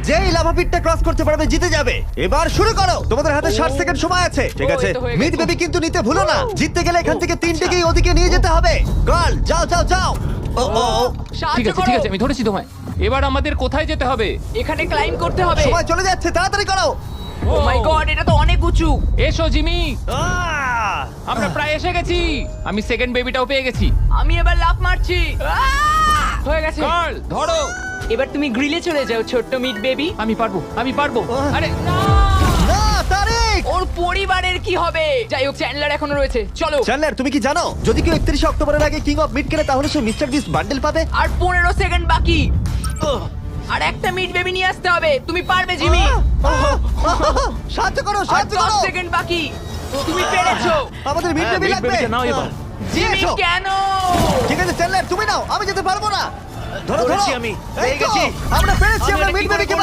যেই lava পিটটা cross করতে পারবে জিতে যাবে। এবার শুরু করো, তোমাদের হাতে 60 সেকেন্ড সময় আছে। ঠিক ও, আছে, এই তো হয়ে মিড গেছে। বেবি কিন্তু নিতে ভুলো না। জিততে গেলে এখান থেকে তিনটেকেই ওদিকে নিয়ে যেতে হবে। গার্ল যাও যাও যাও। ও ও ও, ঠিক সাহায্য আছে ঠিক করো। আছে, আমি ধরেছি তোমায়। এবার আমাদের কোথায় যেতে হবে? এখানে ক্লাইম করতে হবে। সময় চলে যাচ্ছে, তাড়াতাড়ি করো। ও মাই গড, এটা তো অনেক উঁচু। এসো জিমি, আহ! আমরা প্রায় এসে গেছি। আমি সেকেন্ড বেবিটাও পেয়ে গেছি। আমি এবার লাফ মারছি। হয়ে গেছে। গার্ল ধরো। এবার তুমি গ্রিলে চলে যাও, ছোট্ট মিট বেবি। আমি পারবো, আমি পারবো। আরে না! না তারিক। ওর পরিবারের কি হবে? যাই হোক, চ্যান্ডলার এখনো রয়েছে। চলো। চ্যান্ডলার তুমি কি জানো যদি কেউ 31 অক্টোবরের আগে কিং অফ মিড কেনে তাহলে সে মিস্টার বিস্ট বান্ডেল পাবে? আর 15 সেকেন্ড বাকি। আর একটা মিট বেবি নিয়ে আসতে হবে। তুমি পারবে জিমি। সাহায্য করো, আর সাহায্য 10 করো। সেকেন্ড বাকি। তুমি পেরেছো। আমাদের মিড হ্যাঁ, বেবি mid লাগবে। baby টা নাও এবার। জিমি এসো। কেন? ঠিক আছে চ্যান্ডলার তুমি নাও, আমি যেতে পারবো না। ধরো ধরো ধরেছি আমি, এই পেয়ে তো, গেছি। আমরা পেরেছি, আমি আমরা এটা মিড কি করে বেবিকে